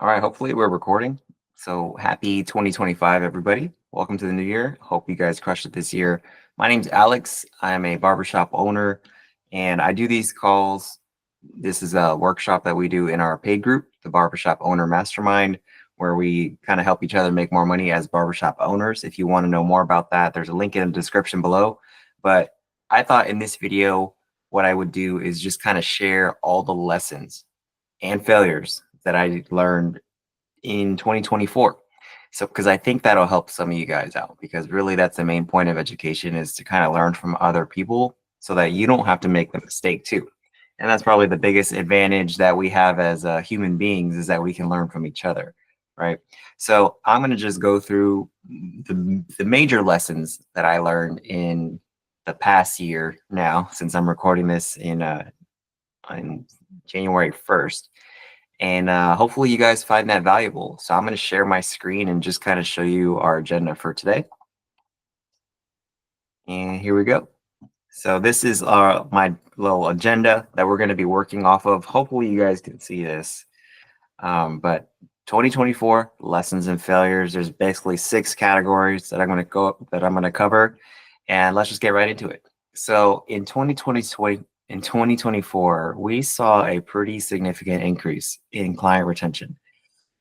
All right, hopefully we're recording. So happy 2025, everybody. Welcome to the new year. Hope you guys crushed it this year. My name's Alex. I'm a barbershop owner and I do these calls. This is a workshop that we do in our paid group, the Barbershop Owner Mastermind, where we kind of help each other make more money as barbershop owners. If you want to know more about that, there's a link in the description below. But I thought in this video, what I would do is just kind of share all the lessons and failures that I learned in 2024. So, because I think that'll help some of you guys out, because really that's the main point of education is to kind of learn from other people so that you don't have to make the mistake too. And that's probably the biggest advantage that we have as human beings is that we can learn from each other, right? So I'm going to just go through the major lessons that I learned in the past year now, since I'm recording this in January 1st. And hopefully you guys find that valuable. So I'm going to share my screen and just kind of show you our agenda for today. And here we go. So this is my little agenda that we're going to be working off of. Hopefully you guys can see this. But 2024 lessons and failures. There's basically 6 categories that I'm going to cover, and let's just get right into it. So in 2024, we saw a pretty significant increase in client retention.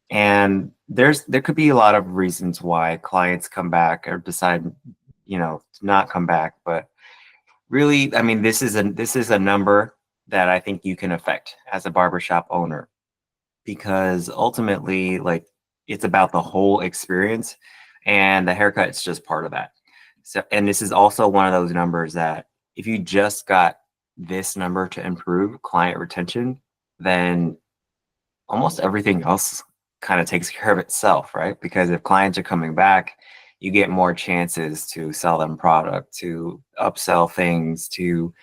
And there could be a lot of reasons why clients come back or decide, to not come back. But really, I mean, this is a number that I think you can affect as a barbershop owner, because ultimately, like, it's about the whole experience, and the haircut is just part of that. So, and this is also one of those numbers that if you just got this number to improve client retention, then almost everything else kind of takes care of itself, right? Because if clients are coming back, you get more chances to sell them product, to upsell things, to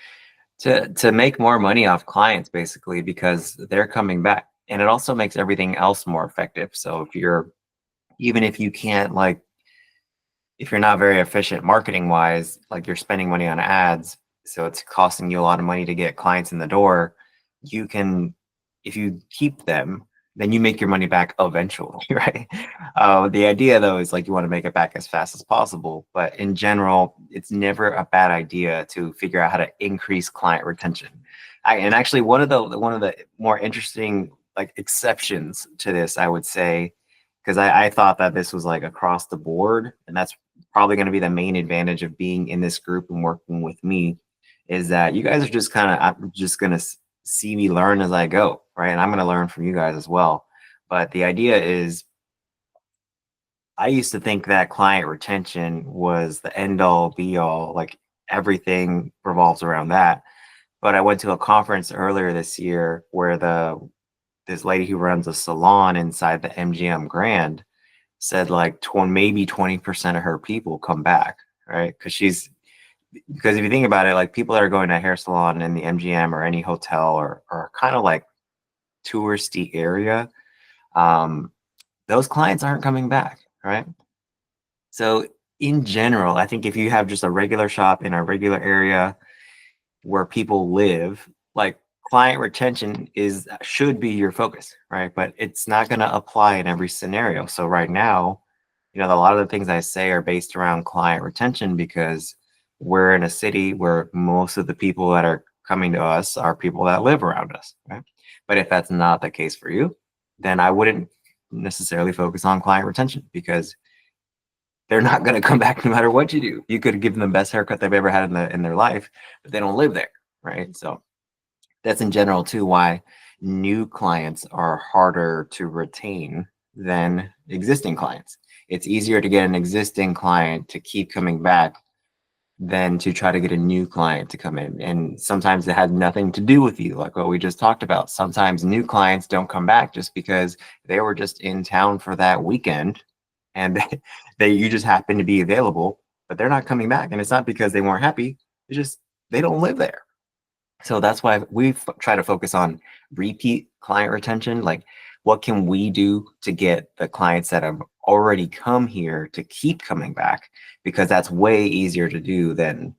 make more money off clients, basically, because they're coming back. And it also makes everything else more effective. So even if you can't, like, if you're not very efficient marketing wise, like you're spending money on ads, so it's costing you a lot of money to get clients in the door, you can, if you keep them, then you make your money back eventually, right? The idea though is like you want to make it back as fast as possible, but in general, it's never a bad idea to figure out how to increase client retention. And actually, one of the more interesting like exceptions to this, I would say, because I thought that this was like across the board, and that's probably going to be the main advantage of being in this group and working with me, is that you guys are just kind of, I'm just going to see me learn as I go, right? And I'm going to learn from you guys as well. But the idea is, I used to think that client retention was the end all be all, like everything revolves around that. But I went to a conference earlier this year where this lady who runs a salon inside the MGM Grand said like maybe 20% of her people come back, right? Because if you think about it, like people that are going to a hair salon in the MGM or any hotel or kind of like touristy area, those clients aren't coming back, right? So in general, I think if you have just a regular shop in a regular area where people live, like client retention should be your focus, right? But it's not going to apply in every scenario. So right now, a lot of the things I say are based around client retention because we're in a city where most of the people that are coming to us are people that live around us, right? But if that's not the case for you, then I wouldn't necessarily focus on client retention because they're not going to come back no matter what you do. You could give them the best haircut they've ever had in their life, but they don't live there, right? So that's in general too why new clients are harder to retain than existing clients. It's easier to get an existing client to keep coming back than to try to get a new client to come in. And sometimes it has nothing to do with you, like what we just talked about. Sometimes new clients don't come back just because they were just in town for that weekend and you just happen to be available, but they're not coming back. And it's not because they weren't happy. It's just they don't live there. So that's why we try to focus on repeat client retention. Like, what can we do to get the clients that have already come here to keep coming back? Because that's way easier to do than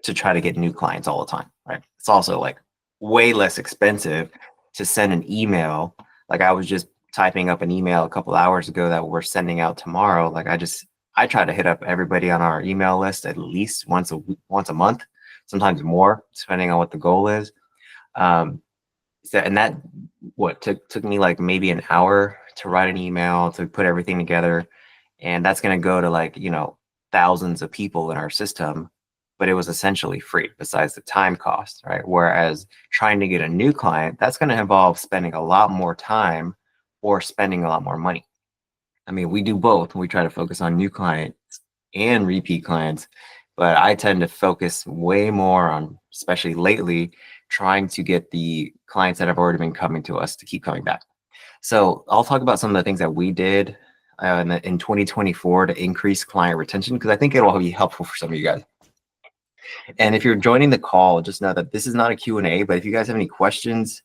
to try to get new clients all the time, right? It's also like way less expensive to send an email. Like I was just typing up an email a couple hours ago that we're sending out tomorrow. Like I try to hit up everybody on our email list at least once a month, sometimes more, depending on what the goal is. Um, and that what took me like maybe an hour to write an email to put everything together, and that's going to go to like thousands of people in our system, but it was essentially free besides the time cost, right? Whereas trying to get a new client, that's going to involve spending a lot more time or spending a lot more money. I mean, we do both. We try to focus on new clients and repeat clients, but I tend to focus way more on, especially lately, trying to get the clients that have already been coming to us to keep coming back. So I'll talk about some of the things that we did in 2024 to increase client retention, because I think it'll be helpful for some of you guys. And if you're joining the call, just know that this is not a Q&A, but if you guys have any questions,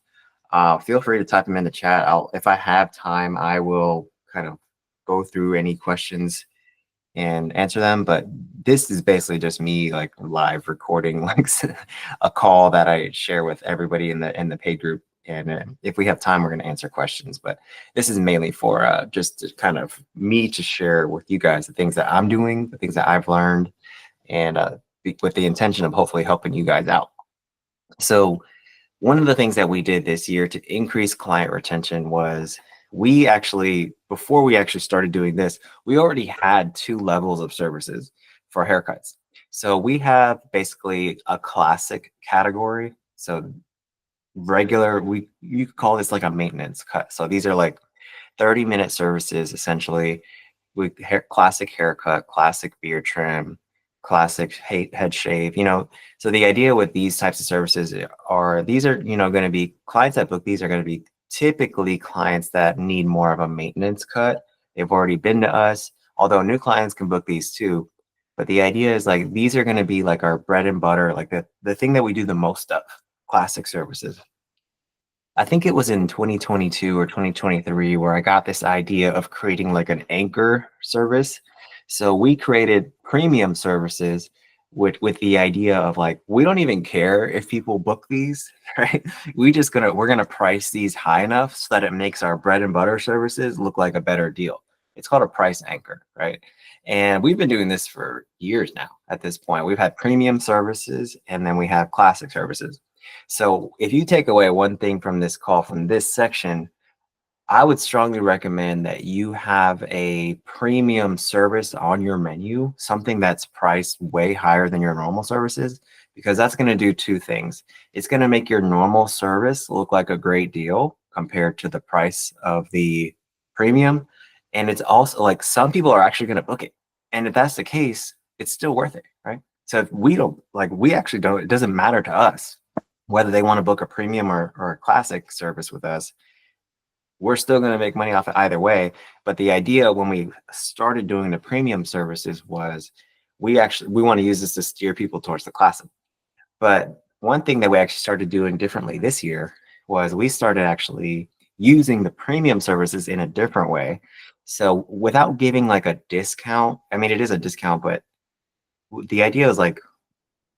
feel free to type them in the chat. If I have time, I will kind of go through any questions and answer them. But this is basically just me like live recording like a call that I share with everybody in the paid group. And if we have time, we're going to answer questions. But this is mainly for just to kind of me to share with you guys the things that I'm doing, the things that I've learned, and with the intention of hopefully helping you guys out. So one of the things that we did this year to increase client retention was before we actually started doing this, we already had 2 levels of services for haircuts. So we have basically a classic category. So you could call this like a maintenance cut. So these are like 30-minute services essentially with classic haircut, classic beard trim, classic head shave. So the idea with these types of services these are going to be clients that book these are going to be typically clients that need more of a maintenance cut. They've already been to us, although new clients can book these too. But the idea is like these are going to be like our bread and butter, like the thing that we do the most of, classic services. I think it was in 2022 or 2023 where I got this idea of creating like an anchor service. So we created premium services with the idea of like, we don't even care if people book these, right? We're gonna price these high enough so that it makes our bread and butter services look like a better deal. It's called a price anchor, right? And we've been doing this for years now. At this point, we've had premium services and then we have classic services. So if you take away one thing from this call, from this section, I would strongly recommend that you have a premium service on your menu, something that's priced way higher than your normal services, because that's going to do 2 things. It's going to make your normal service look like a great deal compared to the price of the premium. And it's also like some people are actually going to book it. And if that's the case, it's still worth it, right? So if we actually don't, it doesn't matter to us whether they want to book a premium or a classic service with us. We're still going to make money off it either way. But the idea when we started doing the premium services was we want to use this to steer people towards the classic. But one thing that we actually started doing differently this year was we started actually using the premium services in a different way. So without giving like a discount, I mean, it is a discount, but the idea is like,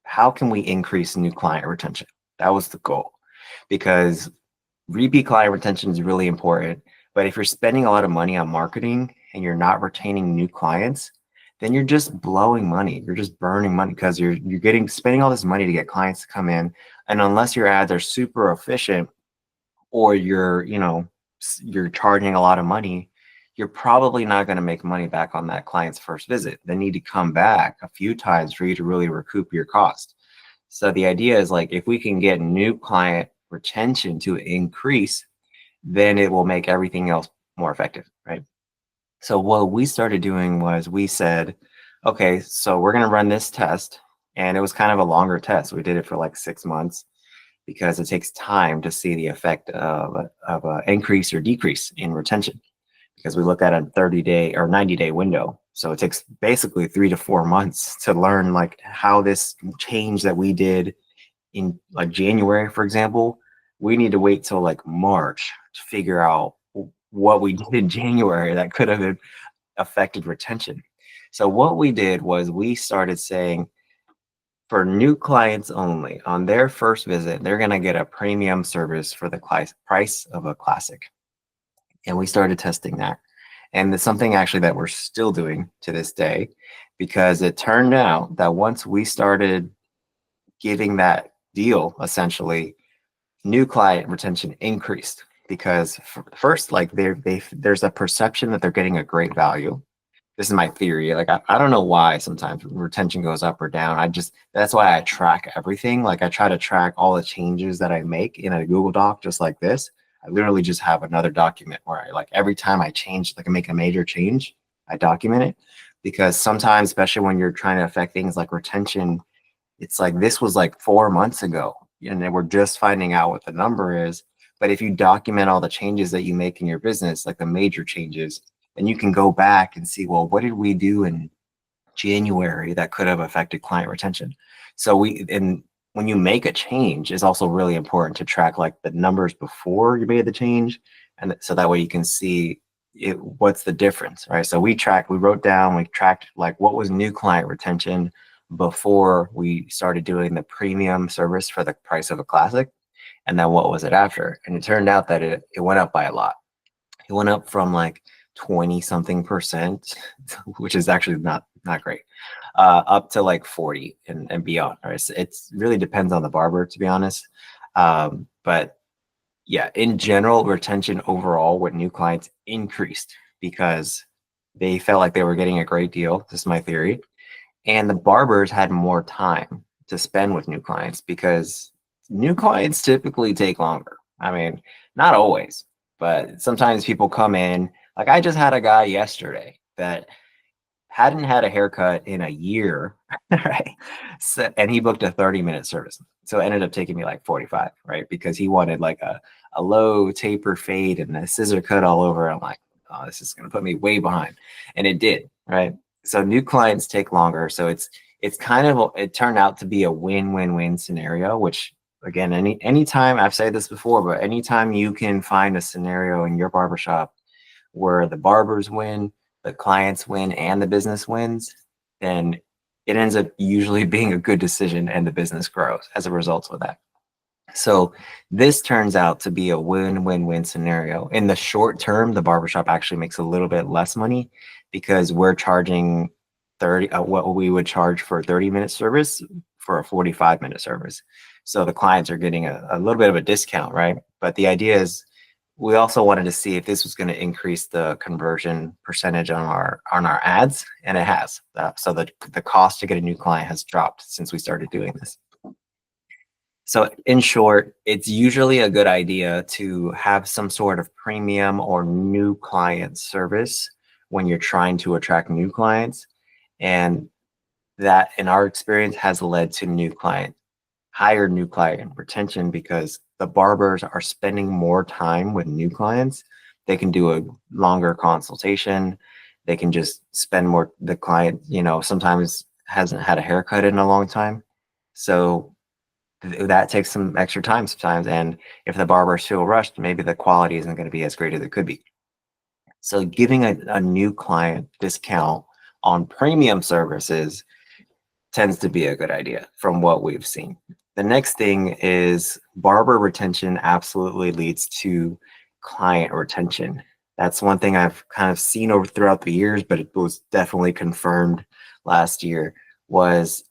how can we increase new client retention? That was the goal, because repeat client retention is really important. But if you're spending a lot of money on marketing and you're not retaining new clients, then you're just blowing money. You're just burning money because you're spending all this money to get clients to come in. And unless your ads are super efficient or you're charging a lot of money, you're probably not going to make money back on that client's first visit. They need to come back a few times for you to really recoup your cost. So the idea is like, if we can get new client retention to increase, then it will make everything else more effective, right? So what we started doing was we said, okay, so we're going to run this test. And it was kind of a longer test. We did it for like 6 months because it takes time to see the effect of an increase or decrease in retention, because we look at a 30-day or 90-day window. So it takes basically 3 to 4 months to learn like how this change that we did in like January, for example, we need to wait till like March to figure out what we did in January that could have affected retention. So what we did was we started saying, for new clients only, on their first visit, they're going to get a premium service for the price of a classic. And we started testing that. And it's something actually that we're still doing to this day, because it turned out that once we started giving that deal, essentially, new client retention increased because first, like there's a perception that they're getting a great value. This is my theory. Like I don't know why sometimes retention goes up or down. That's why I track everything. Like I try to track all the changes that I make in a Google Doc, just like this. I literally just have another document where I, like, every time I change, like I make a major change, I document it, because sometimes, especially when you're trying to affect things like retention, it's like this was like 4 months ago, and then we're just finding out what the number is. But if you document all the changes that you make in your business, like the major changes, then you can go back and see, well, what did we do in January that could have affected client retention? And when you make a change, it's also really important to track like the numbers before you made the change, and so that way you can see what's the difference, right? So we tracked like what was new client retention before we started doing the premium service for the price of a classic, and then what was it after. And it turned out that it went up by a lot. It went up from like 20 something percent, which is actually not great, up to like 40 and beyond. Right? So it's really depends on the barber, to be honest. But yeah, in general, retention overall with new clients increased because they felt like they were getting a great deal. This is my theory. And the barbers had more time to spend with new clients because new clients typically take longer. I mean, not always, but sometimes people come in. Like I just had a guy yesterday that hadn't had a haircut in a year, right? So, and he booked a 30-minute service. So it ended up taking me like 45, right? Because he wanted like a low taper fade and a scissor cut all over. I'm like, oh, this is going to put me way behind. And it did, right? So new clients take longer. So it turned out to be a win-win-win scenario, which again, anytime I've said this before, but anytime you can find a scenario in your barbershop where the barbers win, the clients win, and the business wins, then it ends up usually being a good decision and the business grows as a result of that. So this turns out to be a win-win-win scenario. In the short term, the barbershop actually makes a little bit less money because we're charging what we would charge for a 30-minute service for a 45-minute service. So the clients are getting a little bit of a discount, right? But the idea is we also wanted to see if this was going to increase the conversion percentage on our ads, and it has. So the cost to get a new client has dropped since we started doing this. So in short, it's usually a good idea to have some sort of premium or new client service when you're trying to attract new clients. And that, in our experience, has led to higher new client retention because the barbers are spending more time with new clients. They can do a longer consultation. They can just spend more. The client, sometimes hasn't had a haircut in a long time. So that takes some extra time sometimes. And if the barbers feel rushed, maybe the quality isn't going to be as great as it could be. So giving a new client discount on premium services tends to be a good idea from what we've seen. The next thing is barber retention absolutely leads to client retention. That's one thing I've kind of seen throughout the years, but it was definitely confirmed last year, was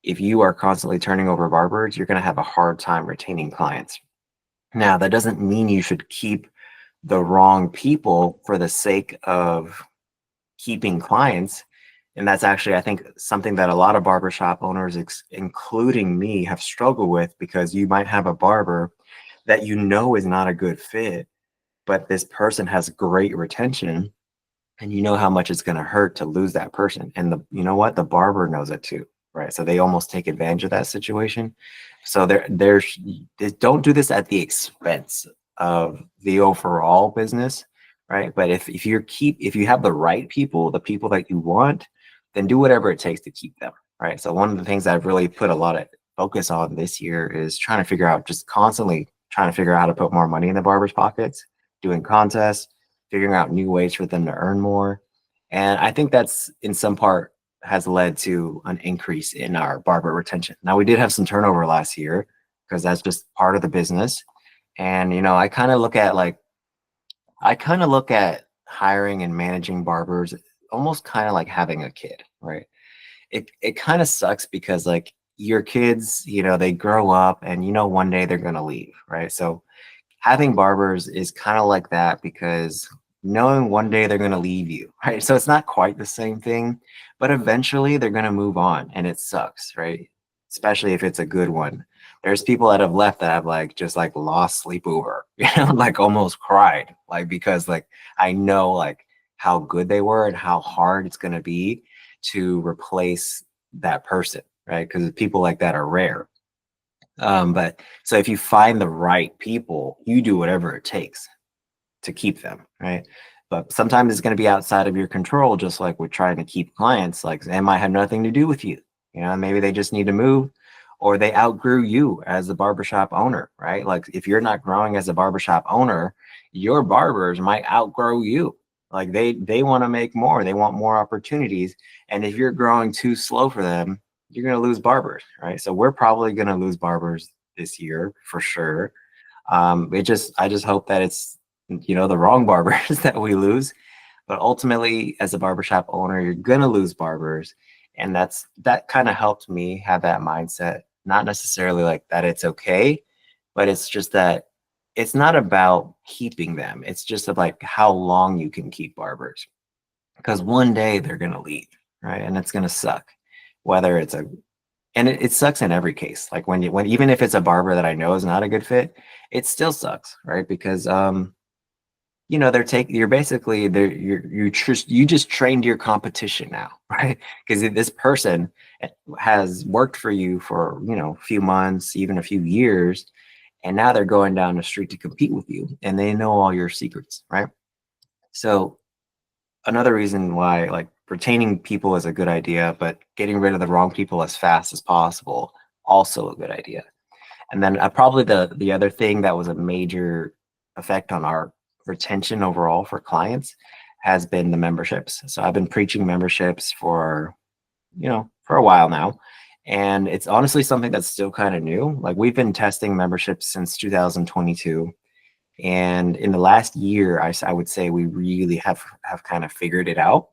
if you are constantly turning over barbers, you're going to have a hard time retaining clients. Now, that doesn't mean you should keep the wrong people for the sake of keeping clients. And that's actually, I think, something that a lot of barbershop owners, including me, have struggled with, because you might have a barber that is not a good fit, but this person has great retention, and you know how much it's going to hurt to lose that person. And the barber knows it too, right? So they almost take advantage of that situation. So they don't do this at the expense of the overall business, right? But if you have the right people, the people that you want, then do whatever it takes to keep them, right? So one of the things I've really put a lot of focus on this year is constantly trying to figure out how to put more money in the barbers' pockets, doing contests, figuring out new ways for them to earn more. And I think that's in some part has led to an increase in our barber retention. Now, we did have some turnover last year because that's just part of the business. And, I kind of look at I kind of look at hiring and managing barbers almost kind of like having a kid, right? It kind of sucks because like your kids, they grow up and one day they're going to leave, right? So having barbers is kind of like that because knowing one day they're going to leave you, right? So it's not quite the same thing, but eventually they're going to move on and it sucks, right? Especially if it's a good one. There's people that have left that have like just like lost sleep over, like almost cried, like because like I know like how good they were and how hard it's going to be to replace that person, right? Because people like that are rare. But so if you find the right people, you do whatever it takes to keep them, right? But sometimes it's going to be outside of your control, just like we're trying to keep clients. Like they might have nothing to do with you. Maybe they just need to move or they outgrew you as a barbershop owner, right? Like if you're not growing as a barbershop owner, your barbers might outgrow you. Like they want to make more, they want more opportunities. And if you're growing too slow for them, you're going to lose barbers, right? So we're probably going to lose barbers this year for sure. I just hope that it's, the wrong barbers that we lose. But ultimately, as a barbershop owner, you're gonna lose barbers. And that kind of helped me have that mindset. Not necessarily like that it's okay, but it's just that it's not about keeping them. It's just like how long you can keep barbers. Because one day they're gonna leave, right? And it's gonna suck. Whether it's a and it sucks in every case. Like when even if it's a barber that I know is not a good fit, it still sucks, right? Because you're basically you just trained your competition now, right? Because this person has worked for you for a few months, even a few years, and now they're going down the street to compete with you and they know all your secrets, right? So another reason why like retaining people is a good idea, but getting rid of the wrong people as fast as possible also a good idea. And then probably the other thing that was a major effect on our retention overall for clients has been the memberships. So I've been preaching memberships for a while now. And it's honestly something that's still kind of new. Like we've been testing memberships since 2022. And in the last year, I would say we really have kind of figured it out.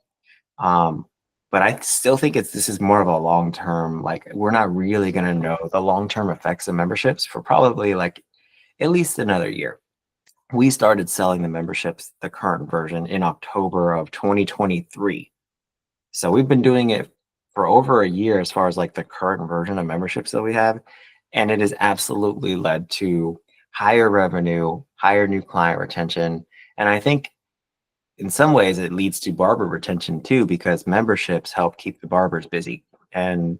Um, but I still think this is more of a long term, like we're not really going to know the long term effects of memberships for probably like at least another year. We started selling the memberships, the current version, in October of 2023. So we've been doing it for over a year as far as like the current version of memberships that we have. And it has absolutely led to higher revenue, higher new client retention. And I think in some ways it leads to barber retention too, because memberships help keep the barbers busy. And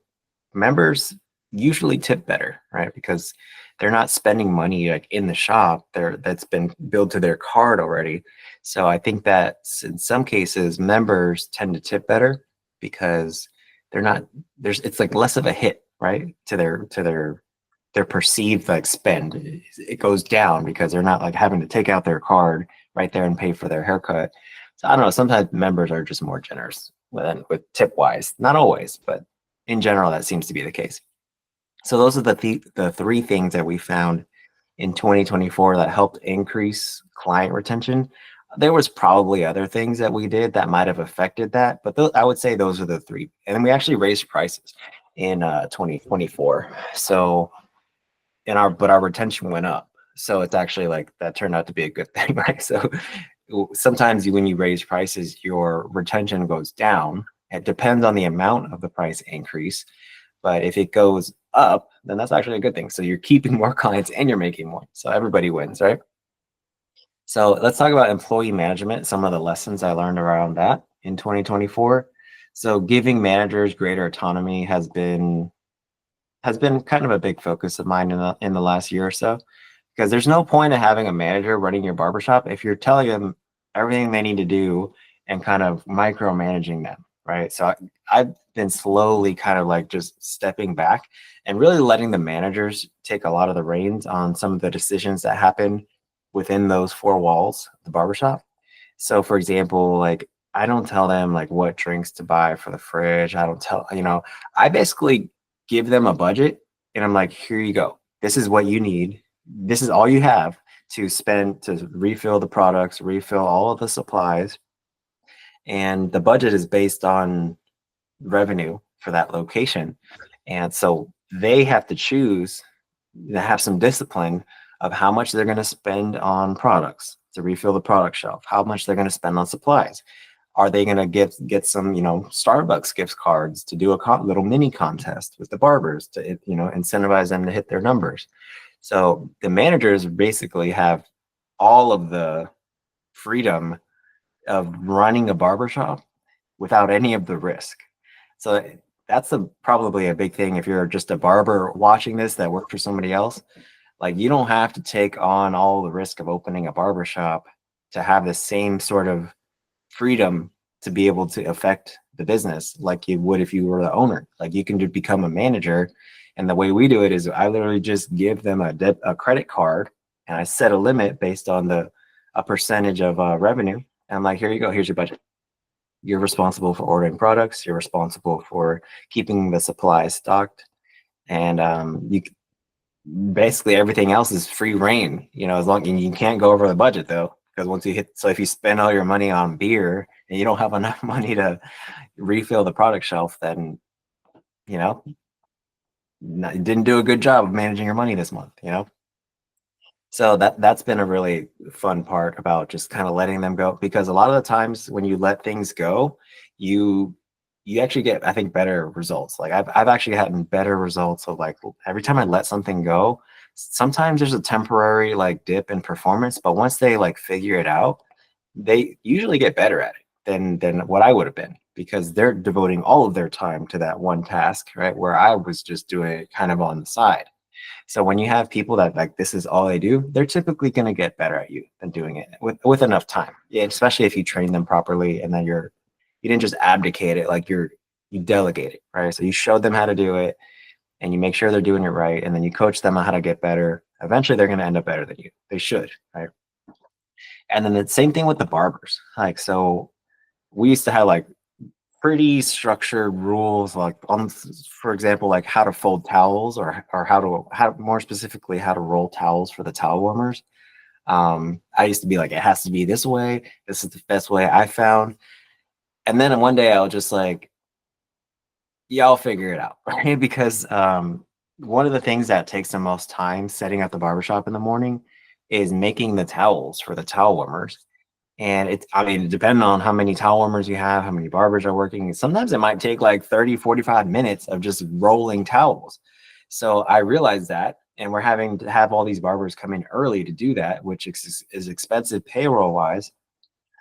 members usually tip better, right? Because they're not spending money like in the shop. That's been billed to their card already. So I think that in some cases members tend to tip better because they're not it's like less of a hit, right? To their perceived like spend. It goes down because they're not like having to take out their card right there and pay for their haircut. So I don't know. Sometimes members are just more generous with tip wise. Not always, but in general, that seems to be the case. So those are the three things that we found in 2024 that helped increase client retention. There was probably other things that we did that might have affected that, but I would say those are the three. And then we actually raised prices in 2024. So but our retention went up. So it's actually like that turned out to be a good thing, right? So sometimes when you raise prices, your retention goes down. It depends on the amount of the price increase. But if it goes up, then that's actually a good thing. So you're keeping more clients and you're making more. So everybody wins, right? So let's talk about employee management, some of the lessons I learned around that in 2024. So giving managers greater autonomy has been kind of a big focus of mine in the last year or so, because there's no point in having a manager running your barbershop if you're telling them everything they need to do and kind of micromanaging them, right? So I've been slowly kind of like just stepping back and really letting the managers take a lot of the reins on some of the decisions that happen within those four walls of the barbershop. So for example, like I don't tell them like what drinks to buy for the fridge. I don't tell, I basically give them a budget and I'm like, here you go. This is what you need. This is all you have to spend to refill the products, refill all of the supplies, and the budget is based on revenue for that location. And so they have to choose to have some discipline of how much they're going to spend on products to refill the product shelf, how much they're going to spend on supplies. Are they going to get some, Starbucks gift cards to do a little mini contest with the barbers to, incentivize them to hit their numbers? So the managers basically have all of the freedom of running a barbershop without any of the risk. So that's probably a big thing if you're just a barber watching this that worked for somebody else. Like, you don't have to take on all the risk of opening a barbershop to have the same sort of freedom to be able to affect the business like you would if you were the owner. Like, you can just become a manager. And the way we do it is I literally just give them a credit card, and I set a limit based on a percentage of revenue. And I'm like, here you go, here's your budget. You're responsible for ordering products. You're responsible for keeping the supplies stocked. And you basically everything else is free reign, as long as you can't go over the budget though, because once you hit, so if you spend all your money on beer and you don't have enough money to refill the product shelf, then, you didn't do a good job of managing your money this month. So that's been a really fun part about just kind of letting them go, because a lot of the times when you let things go, you actually get, I think, better results. Like I've actually gotten better results of, like, every time I let something go, sometimes there's a temporary like dip in performance, but once they like figure it out, they usually get better at it than what I would have been, because they're devoting all of their time to that one task, right? Where I was just doing it kind of on the side. So when you have people that like this is all they do, they're typically going to get better at you than doing it with enough time. Yeah, especially if you train them properly, and then you didn't just abdicate it, like you delegate it, right? So you showed them how to do it, and you make sure they're doing it right, and then you coach them on how to get better. Eventually, they're going to end up better than you. They should, right? And then the same thing with the barbers. Like, so we used to have like pretty structured rules, like for example, like how to fold towels, or how more specifically how to roll towels for the towel warmers. I used to be like, it has to be this way. This is the best way I found. And then one day I was just like, y'all figure it out, right? Because one of the things that takes the most time setting up the barbershop in the morning is making the towels for the towel warmers. And I mean, depending on how many towel warmers you have, how many barbers are working, sometimes it might take like 30, 45 minutes of just rolling towels. So I realized that, and we're having to have all these barbers come in early to do that, which is expensive payroll wise.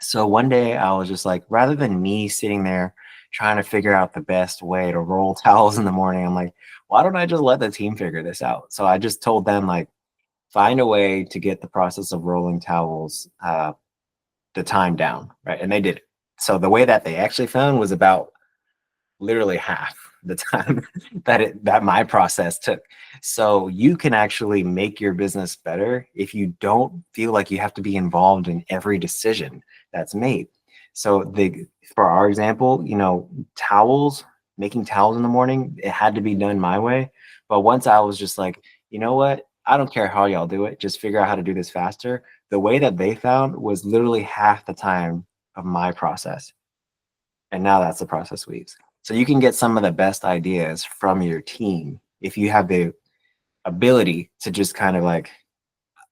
So one day I was just like, rather than me sitting there trying to figure out the best way to roll towels in the morning, I'm like, why don't I just let the team figure this out? So I just told them, like, find a way to get the process of rolling towels, the time down, right? And they did it. So the way that they actually found was about literally half the time that my process took. So you can actually make your business better if you don't feel like you have to be involved in every decision that's made. So for our example, towels, making towels in the morning, it had to be done my way. But once I was just like, you know what? I don't care how y'all do it. Just figure out how to do this faster. The way that they found was literally half the time of my process. And now that's the process we use. So you can get some of the best ideas from your team if you have the ability to just kind of like,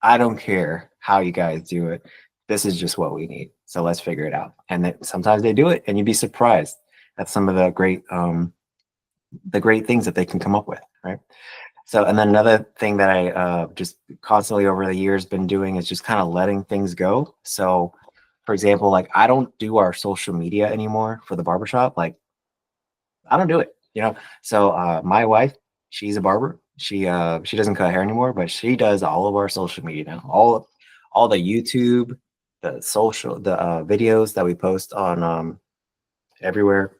I don't care how you guys do it. This is just what we need. So let's figure it out. And then sometimes they do it, and you'd be surprised at some of the great things that they can come up with, right? So, and then another thing that I just constantly over the years been doing is just kind of letting things go. So, for example, like, I don't do our social media anymore for the barbershop. Like, I don't do it, So my wife, she's a barber. She doesn't cut hair anymore, but she does all of our social media now. All the YouTube, the social, the videos that we post on everywhere.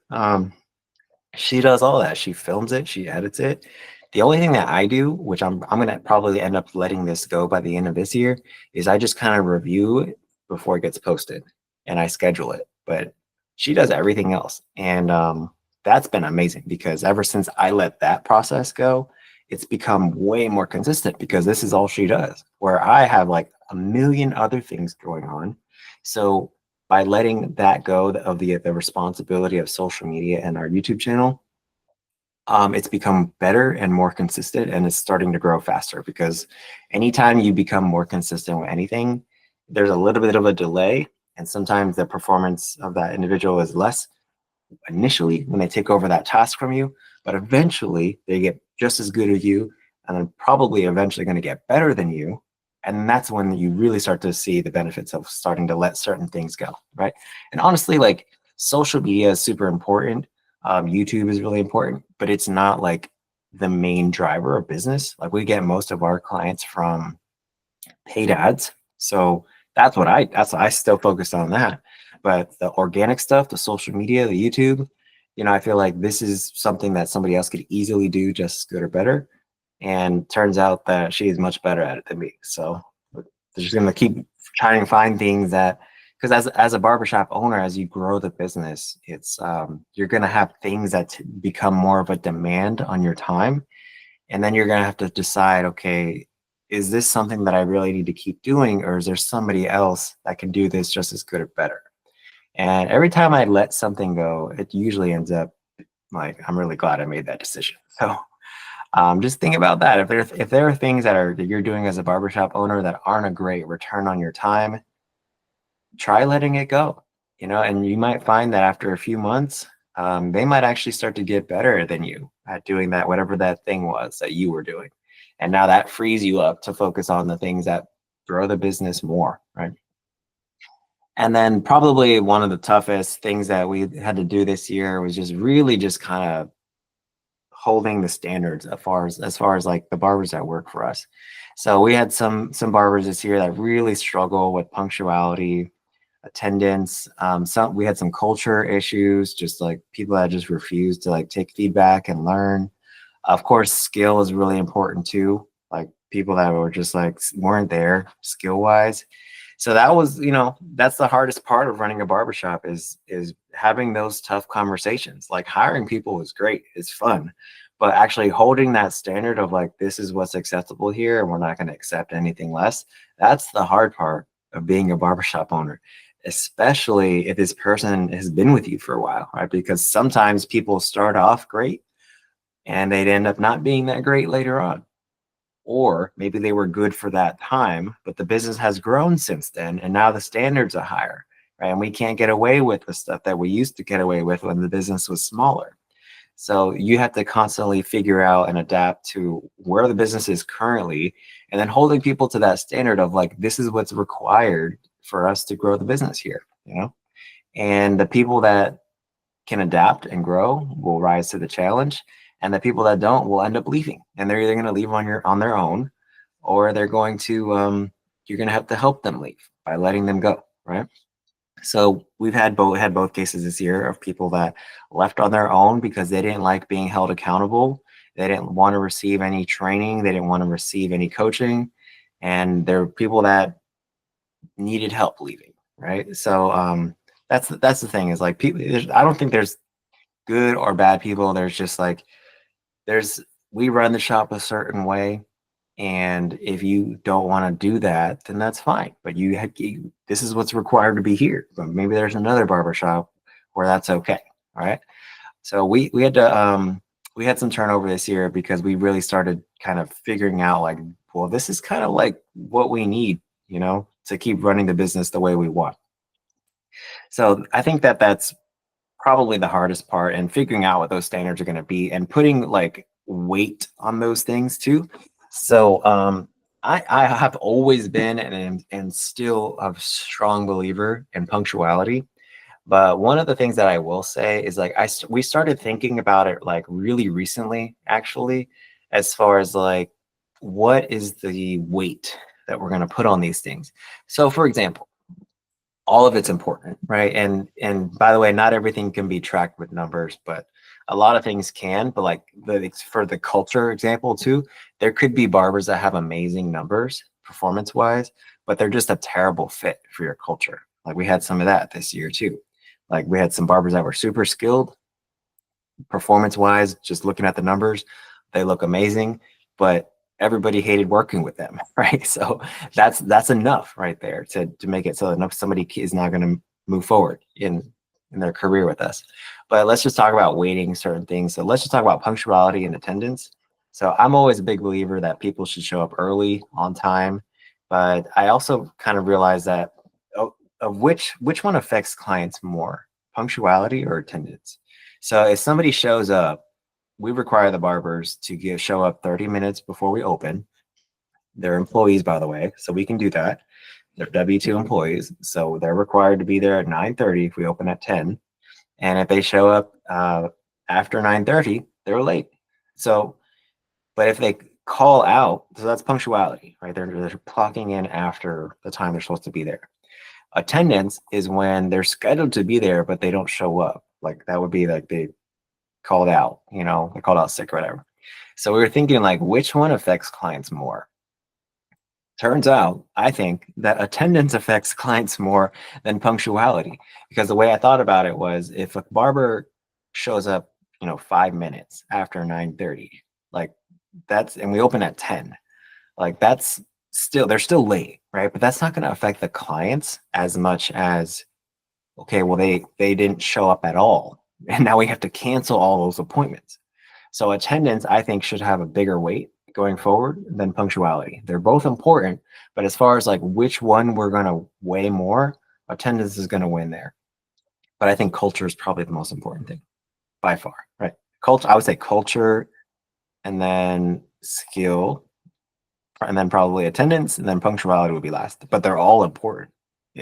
She does all that. She films it, she edits it. The only thing that I do, which I'm gonna probably end up letting this go by the end of this year, is I just kind of review it before it gets posted, and I schedule it. But she does everything else, and that's been amazing, because ever since I let that process go, it's become way more consistent because this is all she does, where I have like a million other things going on. So by letting that go of the responsibility of social media and our YouTube channel, it's become better and more consistent, and it's starting to grow faster because anytime you become more consistent with anything, there's a little bit of a delay, and sometimes the performance of that individual is less initially when they take over that task from you, but eventually they get just as good as you, and then probably eventually going to get better than you. And that's when you really start to see the benefits of starting to let certain things go, right? And honestly, like social media is super important. YouTube is really important, but it's not like the main driver of business. Like we get most of our clients from paid ads. So that's I still focused on that. But the organic stuff, the social media, the YouTube, I feel like this is something that somebody else could easily do just as good or better. And turns out that she is much better at it than me. So they're just gonna keep trying to find things that, because as a barbershop owner, as you grow the business, it's you're gonna have things that become more of a demand on your time. And then you're going to have to decide, okay, is this something that I really need to keep doing, or is there somebody else that can do this just as good or better? And every time I let something go, it usually ends up like, I'm really glad I made that decision. So just think about that. If there are things that you're doing as a barbershop owner that aren't a great return on your time, try letting it go, and you might find that after a few months, they might actually start to get better than you at doing that, whatever that thing was that you were doing. And now that frees you up to focus on the things that grow the business more, right? And then probably one of the toughest things that we had to do this year was just really just kind of holding the standards as far as like the barbers that work for us. So we had some barbers this year that really struggle with punctuality, attendance. We had some culture issues, just like people that just refused to like take feedback and learn. Of course, skill is really important too. Like people that were just like weren't there skill wise. So that was, that's the hardest part of running a barbershop is having those tough conversations. Like hiring people is great, it's fun, but actually holding that standard of like, this is what's acceptable here and we're not going to accept anything less. That's the hard part of being a barbershop owner, especially if this person has been with you for a while, right? Because sometimes people start off great and they'd end up not being that great later on. Or maybe they were good for that time, but the business has grown since then, and now the standards are higher, right? And we can't get away with the stuff that we used to get away with when the business was smaller. So you have to constantly figure out and adapt to where the business is currently, and then holding people to that standard of like, this is what's required for us to grow the business here. And the people that can adapt and grow will rise to the challenge, and the people that don't will end up leaving, and they're either going to leave on their own, or they're going to you're going to have to help them leave by letting them go, right? So we've had both cases this year of people that left on their own because they didn't like being held accountable, they didn't want to receive any training, they didn't want to receive any coaching, and there are people that needed help leaving, right? So that's the thing, is like people, I don't think there's good or bad people. There's just like, we run the shop a certain way, and if you don't want to do that, then that's fine, but this is what's required to be here. But maybe there's another barber shop where that's okay. All right. So we had some turnover this year because we really started kind of figuring out like, well, this is kind of like what we need, to keep running the business the way we want. So I think that that's probably the hardest part, and figuring out what those standards are going to be and putting like weight on those things too. So I have always been and still a strong believer in punctuality. But one of the things that I will say is like we started thinking about it like really recently, actually, as far as like what is the weight that we're going to put on these things. So for example, all of it's important, right? And by the way, not everything can be tracked with numbers, but a lot of things can. But like for the culture example too, there could be barbers that have amazing numbers performance wise, but they're just a terrible fit for your culture. Like we had some of that this year too. Like we had some barbers that were super skilled performance wise, just looking at the numbers, they look amazing, but everybody hated working with them, right? So that's enough right there to make it so enough somebody is not going to move forward in their career with us. But let's just talk about waiting certain things. So let's just talk about punctuality and attendance. So I'm always a big believer that people should show up early, on time, but I also kind of realize that of which one affects clients more, punctuality or attendance. So if somebody shows up, we require the barbers to show up 30 minutes before we open. They're employees, by the way, so we can do that. They're W-2 employees, so they're required to be there at 9:30 if we open at 10. And if they show up after 9:30, they're late. So, but if they call out, so that's punctuality, right? They're clocking in after the time they're supposed to be there. Attendance is when they're scheduled to be there, but they don't show up. Like that would be like they called out, they called out sick or whatever. So we were thinking like, which one affects clients more? Turns out, I think that attendance affects clients more than punctuality, because the way I thought about it was if a barber shows up, 5 minutes after 9:30, like and we open at 10, like that's they're still late, right? But that's not going to affect the clients as much as, okay, well, they didn't show up at all. And now we have to cancel all those appointments. So attendance, I think, should have a bigger weight going forward than punctuality. They're both important, but as far as like which one we're going to weigh more, attendance is going to win there. But I think culture is probably the most important thing by far, right? Culture, I would say culture, and then skill, and then probably attendance, and then punctuality would be last. But they're all important.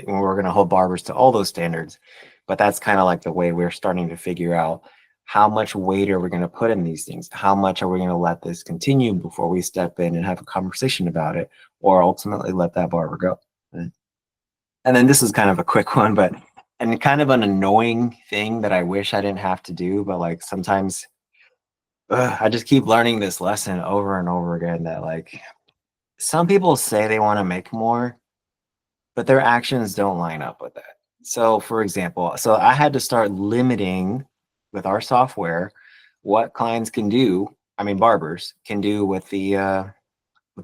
We're going to hold barbers to all those standards. But that's kind of like the way we're starting to figure out how much weight are we going to put in these things? How much are we going to let this continue before we step in and have a conversation about it, or ultimately let that barber go? And then this is kind of a quick one, but and kind of an annoying thing that I wish I didn't have to do, but like sometimes I just keep learning this lesson over and over again that like some people say they want to make more, but their actions don't line up with that. So, for example, I had to start limiting with our software what clients can do. I mean, barbers can do with the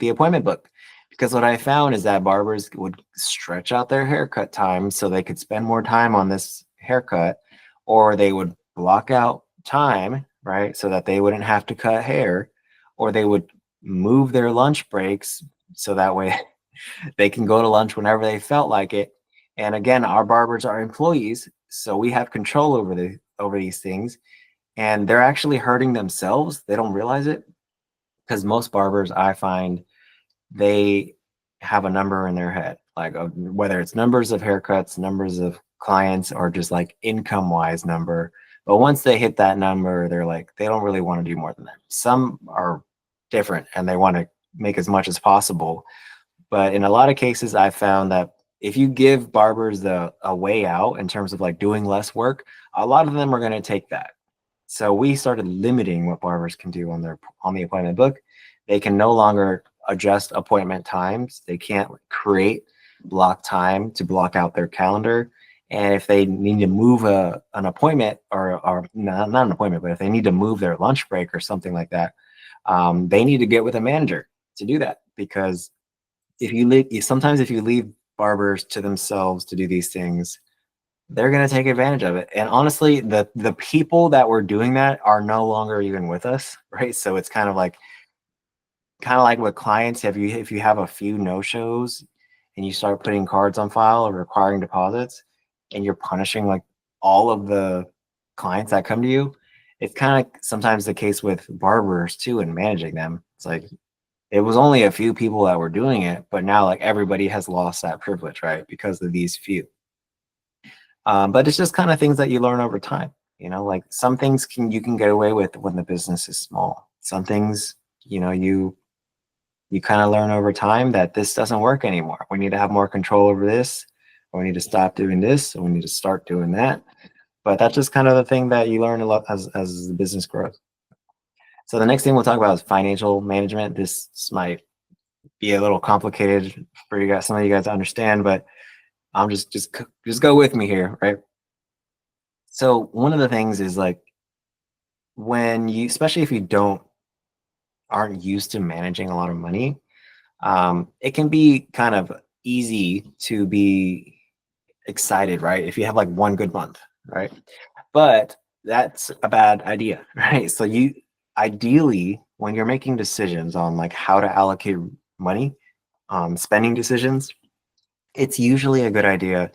appointment book, because what I found is that barbers would stretch out their haircut time so they could spend more time on this haircut, or they would block out time, right, so that they wouldn't have to cut hair, or they would move their lunch breaks so that way they can go to lunch whenever they felt like it. And again, our barbers are employees, so we have control over these things, and they're actually hurting themselves. They don't realize it, because most barbers, I find, they have a number in their head, like whether it's numbers of haircuts, numbers of clients, or just like income wise number. But once they hit that number, they're like, they don't really want to do more than that. Some are different and they want to make as much as possible. But in a lot of cases, I found that if you give barbers a way out in terms of like doing less work, a lot of them are going to take that. So we started limiting what barbers can do on the appointment book. They can no longer adjust appointment times. They can't create block time to block out their calendar. And if they need to move an appointment, or not an appointment, but if they need to move their lunch break or something like that, they need to get with a manager to do that. Because sometimes if you leave barbers to themselves to do these things, they're going to take advantage of it. And honestly, the people that were doing that are no longer even with us, right? So it's kind of like with clients, if you have a few no-shows and you start putting cards on file or requiring deposits, and you're punishing like all of the clients that come to you, it's kind of sometimes the case with barbers too, and managing them. It's like it was only a few people that were doing it, but now like everybody has lost that privilege, right? Because of these few. But it's just kind of things that you learn over time. Like some things you can get away with when the business is small. Some things, you kind of learn over time that this doesn't work anymore. We need to have more control over this, or we need to stop doing this, or we need to start doing that. But that's just kind of the thing that you learn a lot as the business grows. So the next thing we'll talk about is financial management. This might be a little complicated for you guys, some of you guys to understand, but I'm just go with me here, right? So one of the things is like especially if you don't aren't used to managing a lot of money, it can be kind of easy to be excited, right? If you have like one good month, right? But that's a bad idea, right? So you ideally, when you're making decisions on like how to allocate money, spending decisions, it's usually a good idea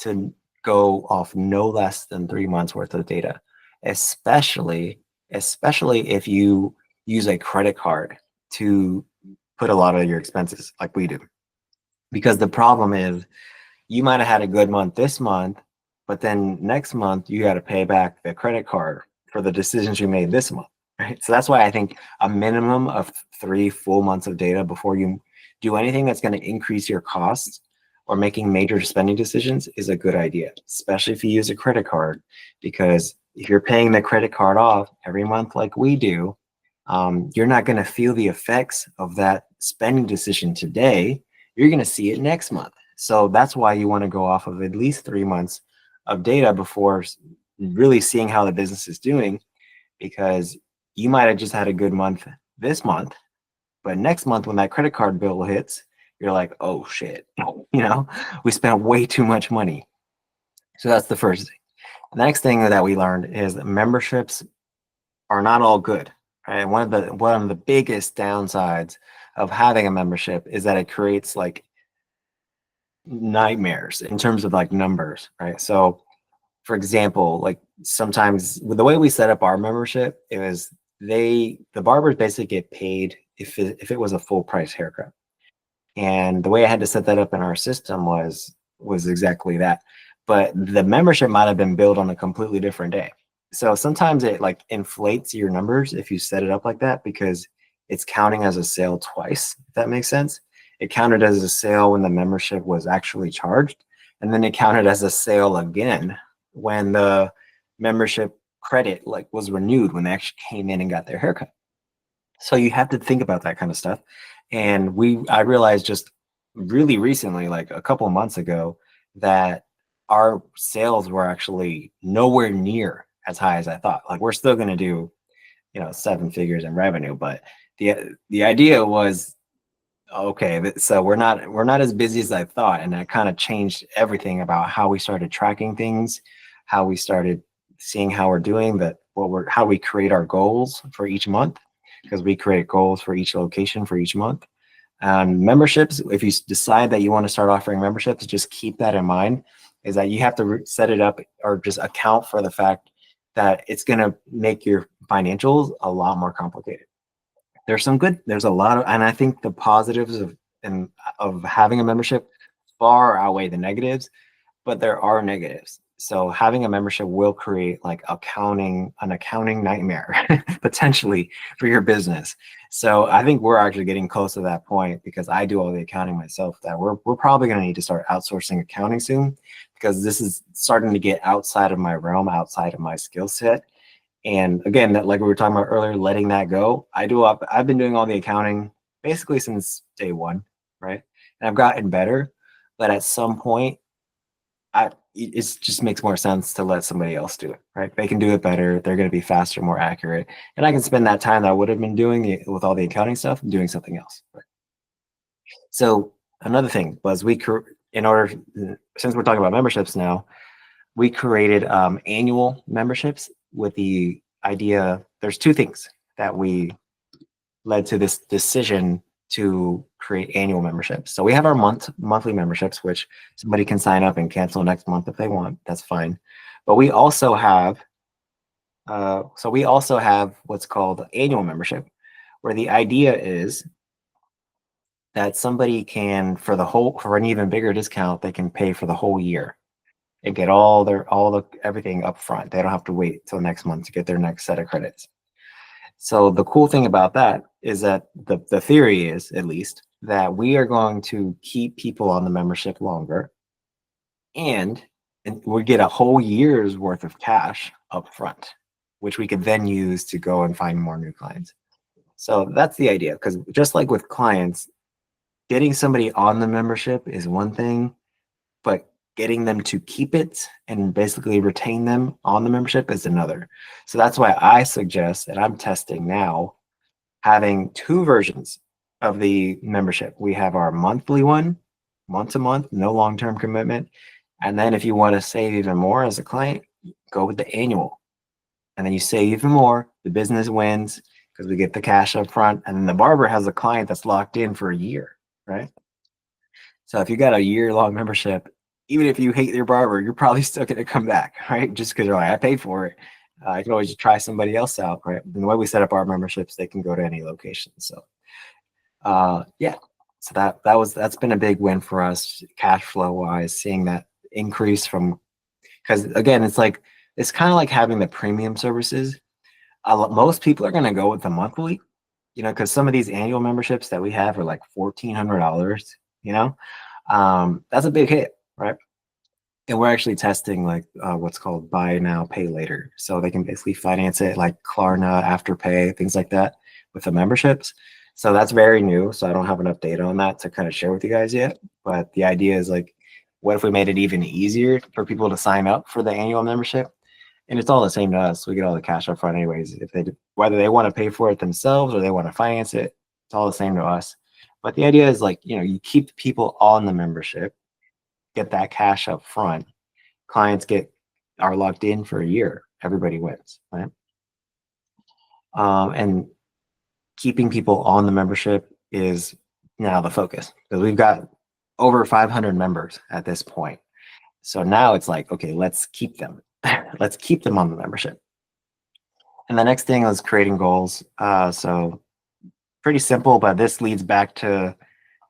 to go off no less than 3 months worth of data, especially especially if you use a credit card to put a lot of your expenses like we do. Because the problem is you might have had a good month this month, but then next month you got to pay back the credit card for the decisions you made this month, right? So that's why I think a minimum of 3 full months of data before you do anything that's going to increase your costs or making major spending decisions is a good idea, especially if you use a credit card, because if you're paying the credit card off every month like we do, you're not going to feel the effects of that spending decision today. You're going to see it next month. So that's why you want to go off of at least 3 months of data before really seeing how the business is doing, because you might have just had a good month this month, but next month when that credit card bill hits, you're like, oh shit, we spent way too much money. So that's the first thing. The next thing that we learned is that memberships are not all good. Right? One of the biggest downsides of having a membership is that it creates like nightmares in terms of like numbers, right? So for example, like sometimes with the way we set up our membership, it was the barbers basically get paid if it was a full price haircut. And the way I had to set that up in our system was exactly that. But the membership might have been billed on a completely different day. So sometimes it like inflates your numbers if you set it up like that, because it's counting as a sale twice, if that makes sense. It counted as a sale when the membership was actually charged, and then it counted as a sale again when the membership credit like was renewed when they actually came in and got their haircut. So you have to think about that kind of stuff. And I realized just really recently, like a couple of months ago, that our sales were actually nowhere near as high as I thought. Like we're still going to do, 7 figures in revenue, but the idea was, okay, so we're not as busy as I thought, and that kind of changed everything about how we started tracking things, how we started seeing how we're doing, how we create our goals for each month, because we create goals for each location for each month. And memberships, if you decide that you want to start offering memberships, just keep that in mind, is that you have to set it up or just account for the fact that it's going to make your financials a lot more complicated. There's a lot of, and I think the positives of having a membership far outweigh the negatives, but there are negatives. So having a membership will create like an accounting nightmare potentially for your business. So I think we're actually getting close to that point, because I do all the accounting myself, that we're probably going to need to start outsourcing accounting soon, because this is starting to get outside of my realm, outside of my skill set. And again, that like we were talking about earlier, letting that go. I've been doing all the accounting basically since day one, right? And I've gotten better, but at some point, it just makes more sense to let somebody else do it, right? They can do it better. They're going to be faster, more accurate, and I can spend that time that I would have been doing with all the accounting stuff doing something else. Right? So another thing was since we're talking about memberships now, we created annual memberships with the idea. There's two things that we led to this decision to create annual memberships. So we have our monthly memberships, which somebody can sign up and cancel next month if they want. That's fine. But we also have what's called annual membership, where the idea is that somebody can, for an even bigger discount, they can pay for the whole year and get everything up front. They don't have to wait till next month to get their next set of credits. So the cool thing about that is that the theory is, at least, that we are going to keep people on the membership longer, and we get a whole year's worth of cash up front, which we could then use to go and find more new clients. So that's the idea, because just like with clients, getting somebody on the membership is one thing, but getting them to keep it and basically retain them on the membership is another. So that's why I suggest, and I'm testing now, having two versions of the membership. We have our monthly one, month to month, no long-term commitment. And then if you want to save even more as a client, go with the annual. And then you save even more, the business wins because we get the cash up front. And then the barber has a client that's locked in for a year, right? So if you got a year-long membership, even if you hate your barber, you're probably still going to come back, right? Just because you're like, I paid for it. I can always just try somebody else out, right? And the way we set up our memberships, they can go to any location. So, yeah. So that's been a big win for us, cash flow wise, seeing that increase from, because again, it's kind of like having the premium services. Most people are going to go with the monthly, because some of these annual memberships that we have are like $1,400. That's a big hit, right? And we're actually testing like what's called buy now, pay later. So they can basically finance it like Klarna, Afterpay, things like that with the memberships. So that's very new. So I don't have enough data on that to kind of share with you guys yet. But the idea is like, what if we made it even easier for people to sign up for the annual membership? And it's all the same to us. We get all the cash up front anyways. Whether they want to pay for it themselves or they want to finance it, it's all the same to us. But the idea is like, you keep people on the membership, get that cash up front. Clients are locked in for a year. Everybody wins, right? And keeping people on the membership is now the focus, because we've got over 500 members at this point. So now it's like, okay, let's keep them. Let's keep them on the membership. And the next thing is creating goals. So pretty simple, but this leads back to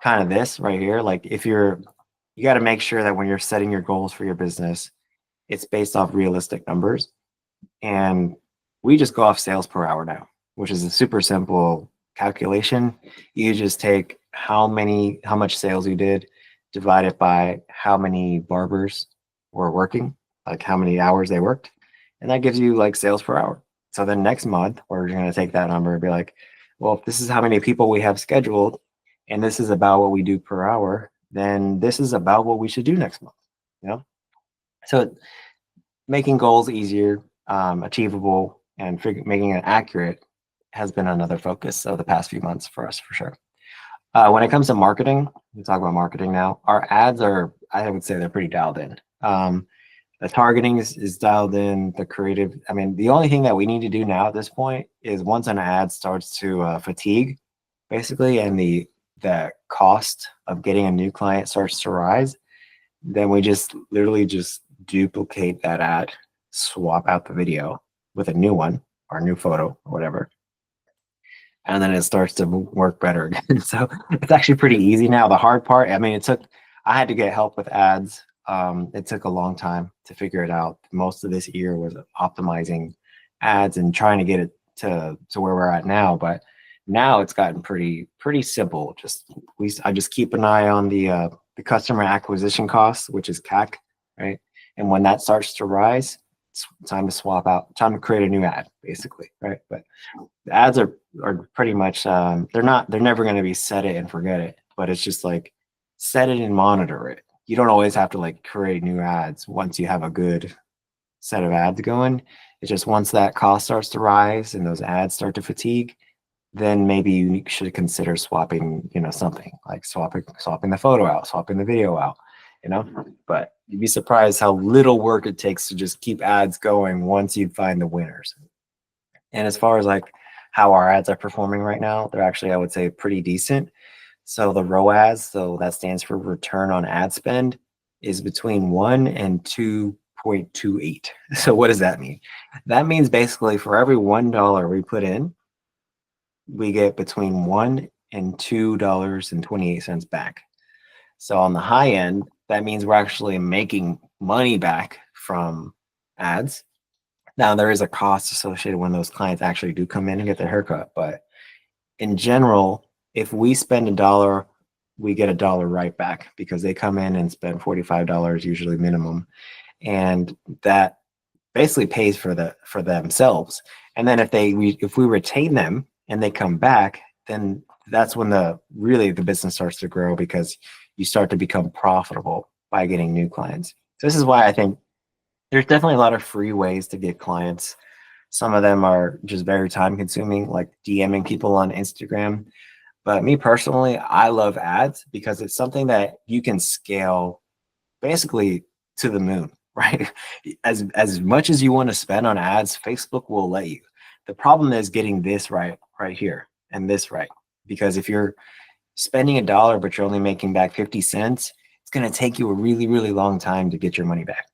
kind of this right here. Like you got to make sure that when you're setting your goals for your business, it's based off realistic numbers. And we just go off sales per hour now, which is a super simple calculation. You just take how much sales you did, divide it by how many barbers were working, like how many hours they worked. And that gives you like sales per hour. So then next month, we're going to take that number and be like, well, if this is how many people we have scheduled, and this is about what we do per hour, then this is about what we should do next month. So making goals easier, achievable, and making it accurate has been another focus of the past few months for us, for sure. When it comes to marketing, we talk about marketing now. Our ads I would say they're pretty dialed in. The targeting is dialed in, the creative. I mean, the only thing that we need to do now at this point is once an ad starts to fatigue, basically, and the cost of getting a new client starts to rise, then we just literally just duplicate that ad, swap out the video with a new one or a new photo or whatever. And then it starts to work better again. So it's actually pretty easy now. The hard part, I mean, I had to get help with ads. It took a long time to figure it out. Most of this year was optimizing ads and trying to get it to where we're at now. But now it's gotten pretty simple. I just keep an eye on the customer acquisition costs, which is CAC, right? And when that starts to rise, it's time to swap out, time to create a new ad, basically, right? But the ads are pretty much they're never going to be set it and forget it, but it's just like set it and monitor it. You don't always have to like create new ads once you have a good set of ads going. It's just once that cost starts to rise and those ads start to fatigue, then maybe you should consider swapping, something like swapping the photo out, swapping the video out, but you'd be surprised how little work it takes to just keep ads going once you find the winners. And as far as like how our ads are performing right now, they're actually, I would say, pretty decent. So the ROAS, so that stands for return on ad spend, is between 1 and 2.28. So what does that mean? That means basically for every $1 we put in, we get between $1 and $2.28 back. So on the high end, that means we're actually making money back from ads. Now there is a cost associated when those clients actually do come in and get their haircut, but in general, if we spend $1, we get $1 right back because they come in and spend $45 usually minimum, and that basically pays for themselves. And then if we retain them and they come back, then that's when the business starts to grow, because you start to become profitable by getting new clients. So this is why I think there's definitely a lot of free ways to get clients Some of them are just very time consuming, like DMing people on Instagram. But me personally, I love ads because it's something that you can scale basically to the moon, right? As much as you want to spend on ads, Facebook will let you. The problem is getting this right here and this right. Because if you're spending $1, but you're only making back 50 cents, it's going to take you a really, really long time to get your money back.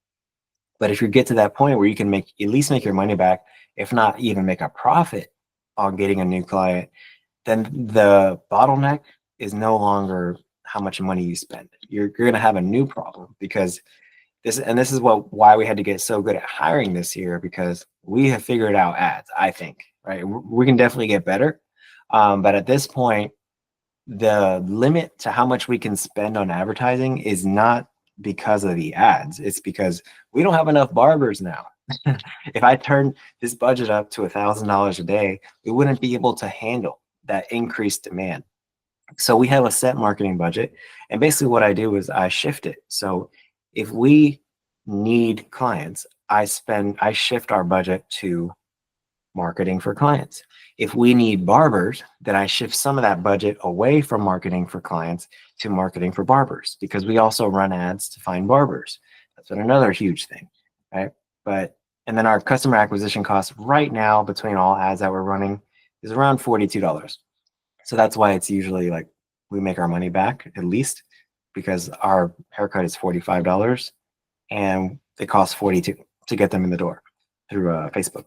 But if you get to that point where you can make at least make your money back, if not even make a profit on getting a new client, then the bottleneck is no longer how much money you spend. You're going to have a new problem because this is why we had to get so good at hiring this year, because we have figured out ads, I think, right? We can definitely get better. But at this point, the limit to how much we can spend on advertising is not because of the ads. It's because we don't have enough barbers now. If I turned this budget up to $1,000 a day, we wouldn't be able to handle that increased demand. So we have a set marketing budget. And basically what I do is I shift it. So if we need clients, I shift our budget to marketing for clients. If we need barbers, then I shift some of that budget away from marketing for clients to marketing for barbers, because we also run ads to find barbers. That's another huge thing, right? And then our customer acquisition cost right now between all ads that we're running is around $42. So that's why it's usually like we make our money back at least, because our haircut is $45 and it costs 42 to get them in the door through Facebook.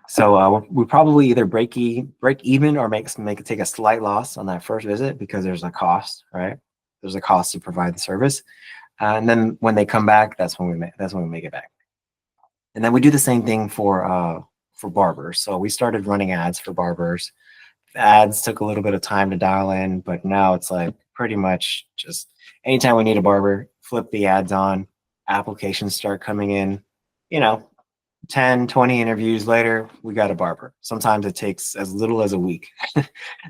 So we probably either break even or take a slight loss on that first visit, because there's a cost, right? There's a cost to provide the service, and then when they come back, that's when we make it back. And then we do the same thing for barbers. So we started running ads for barbers. The ads took a little bit of time to dial in, but now it's like pretty much just anytime we need a barber, flip the ads on, applications start coming in, 10, 20 interviews later, we got a barber. Sometimes it takes as little as a week.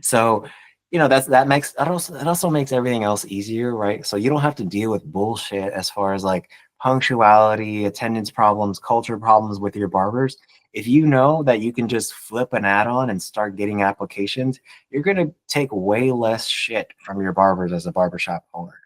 So, that also makes everything else easier, right? So you don't have to deal with bullshit as far as like punctuality, attendance problems, culture problems with your barbers. If you know that you can just flip an ad on and start getting applications, you're going to take way less shit from your barbers as a barbershop owner.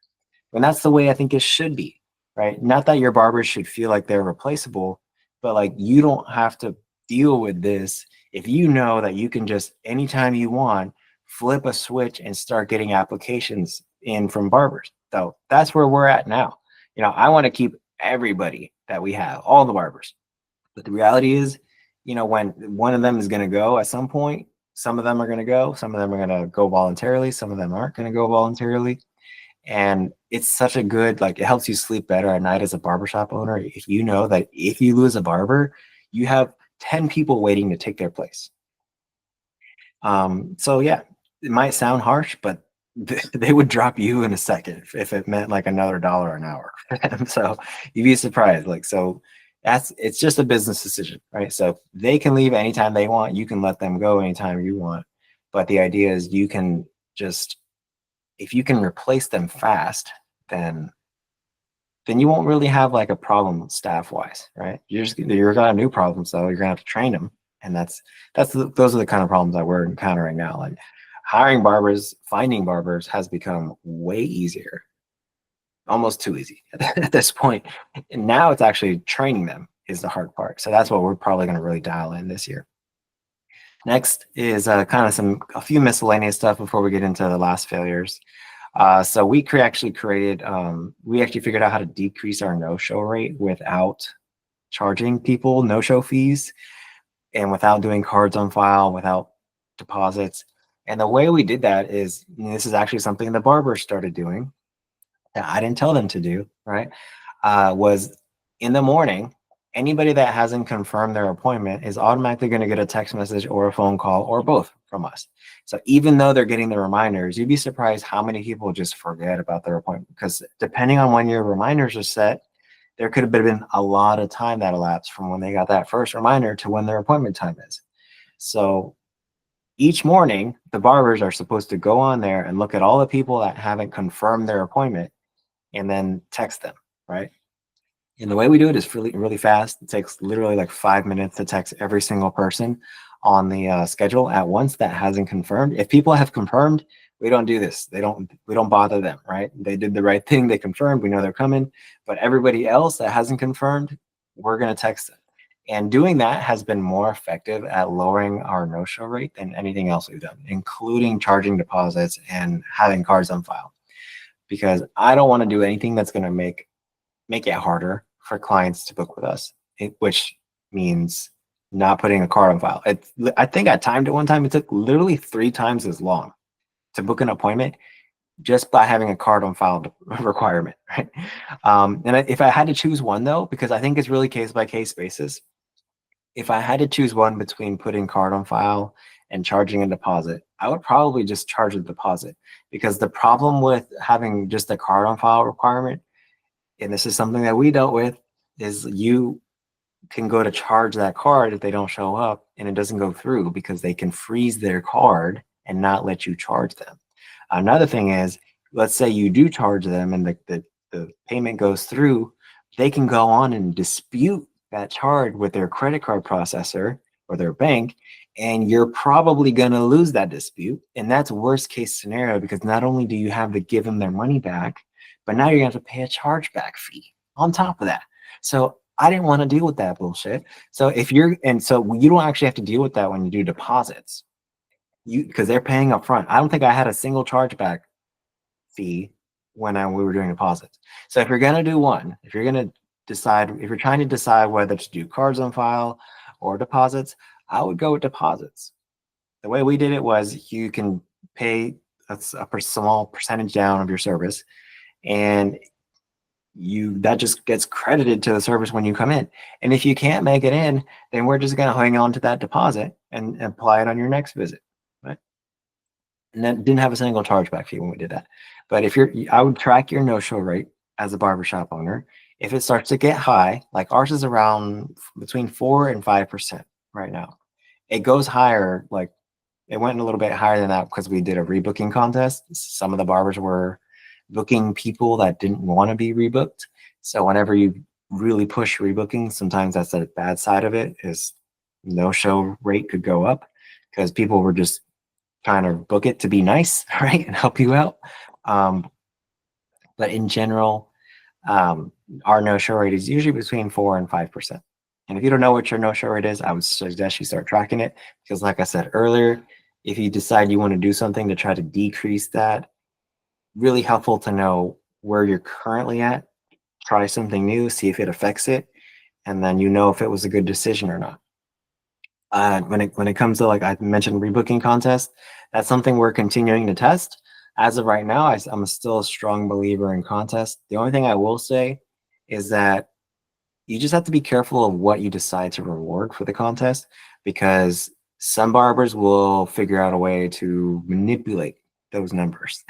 And that's the way I think it should be, right? Not that your barbers should feel like they're replaceable, but like you don't have to deal with this if you know that you can just anytime you want flip a switch and start getting applications in from barbers. So that's where we're at now. I want to keep everybody that we have, all the barbers. But the reality is, when one of them is going to go at some point, some of them are going to go, some of them are going to go voluntarily, some of them aren't going to go voluntarily. And it's such a good, like, it helps you sleep better at night as a barbershop owner if you know that if you lose a barber, you have 10 people waiting to take their place. So yeah, it might sound harsh, but they would drop you in a second if it meant like another $1 an hour. So you'd be surprised. Like, so it's just a business decision, right? So they can leave anytime they want. You can let them go anytime you want. But the idea is if you can replace them fast, then you won't really have like a problem staff wise, right? You're got a new problem, so you're gonna have to train them, and those are the kind of problems that we're encountering now. Like hiring barbers, finding barbers has become way easier, almost too easy at this point. And now it's actually training them is the hard part. So that's what we're probably going to really dial in this year. Next is kind of a few miscellaneous stuff before we get into the last failures. So we actually figured out how to decrease our no-show rate without charging people no-show fees and without doing cards on file, without deposits. And the way we did that is, this is actually something the barbers started doing that I didn't tell them to do, right? Was in the morning, anybody that hasn't confirmed their appointment is automatically going to get a text message or a phone call or both from us. So even though they're getting the reminders, you'd be surprised how many people just forget about their appointment, because depending on when your reminders are set, there could have been a lot of time that elapsed from when they got that first reminder to when their appointment time is. So each morning, the barbers are supposed to go on there and look at all the people that haven't confirmed their appointment and then text them, right? And the way we do it is really, really fast. It takes literally like 5 minutes to text every single person on the schedule at once that hasn't confirmed. If people have confirmed, we don't do this. We don't bother them, right? They did the right thing. They confirmed. We know they're coming. But everybody else that hasn't confirmed, we're going to text them. And doing that has been more effective at lowering our no-show rate than anything else we've done, including charging deposits and having cards on file. Because I don't want to do anything that's going to make it harder for clients to book with us, which means not putting a card on file. I think I timed it one time. It took literally 3 times as long to book an appointment just by having a card on file requirement, right? If I had to choose one though, because I think it's really case by case basis, if I had to choose one between putting card on file and charging a deposit, I would probably just charge a deposit, because the problem with having just a card on file requirement, and this is something that we dealt with, is you can go to charge that card if they don't show up and it doesn't go through, because they can freeze their card and not let you charge them. Another thing is, let's say you do charge them and the payment goes through, they can go on and dispute that charge with their credit card processor or their bank, and you're probably going to lose that dispute. And that's worst case scenario, because not only do you have to give them their money back, but now you're going to have to pay a chargeback fee on top of that. So I didn't want to deal with that bullshit. So so you don't actually have to deal with that when you do deposits, because they're paying up front. I don't think I had a single chargeback fee when we were doing deposits. So if you're going to do one, if you're trying to decide whether to do cards on file or deposits, I would go with deposits. The way we did it was, you can pay a small percentage down of your service, and that just gets credited to the service when you come in. And if you can't make it in, then we're just going to hang on to that deposit and apply it on your next visit, right? And then didn't have a single chargeback fee when we did that. But I would track your no-show rate as a barbershop owner. If it starts to get high, like ours is around between 4 and 5% right now. It goes higher, like it went a little bit higher than that because we did a rebooking contest. Some of the barbers were booking people that didn't want to be rebooked. So whenever you really push rebooking, sometimes that's the bad side of it, is no-show rate could go up because people were just trying to book it to be nice, right, and help you out. But in general, our no-show rate is usually between 4 and 5%. And if you don't know what your no-show rate is, I would suggest you start tracking it, because like I said earlier, if you decide you want to do something to try to decrease that, really helpful to know where you're currently at, try something new, see if it affects it, and then if it was a good decision or not. When it comes to, like I mentioned, rebooking contest, that's something we're continuing to test. As of right now, I'm still a strong believer in contests. The only thing I will say is that you just have to be careful of what you decide to reward for the contest, because some barbers will figure out a way to manipulate those numbers.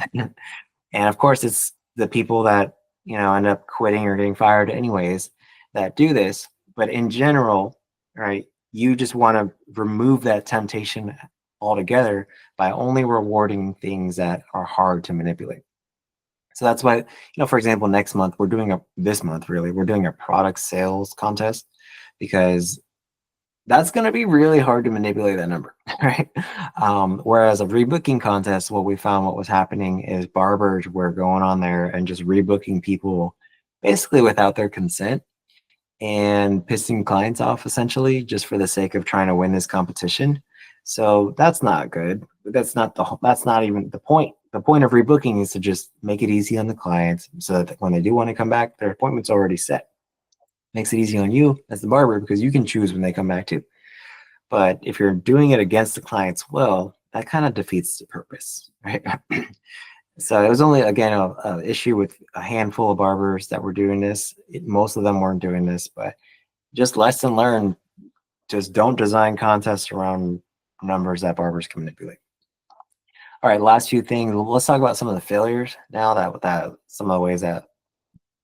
And of course, it's the people that, end up quitting or getting fired anyways that do this. But in general, right, you just want to remove that temptation altogether by only rewarding things that are hard to manipulate. So that's why, for example, next month, we're doing a product sales contest, because that's going to be really hard to manipulate that number, right? Whereas a rebooking contest, what was happening is barbers were going on there and just rebooking people basically without their consent and pissing clients off, essentially, just for the sake of trying to win this competition. So that's not good. That's not even the point. The point of rebooking is to just make it easy on the clients, so that when they do want to come back, their appointment's already set. Makes it easy on you as the barber, because you can choose when they come back too. But if you're doing it against the client's will, that kind of defeats the purpose, right? So it was only, again, a issue with a handful of barbers that were doing this. Most of them weren't doing this, but just lesson learned. Just don't design contests around numbers that barbers can manipulate. All right, last few things. Let's talk about some of the failures now, that some of the ways that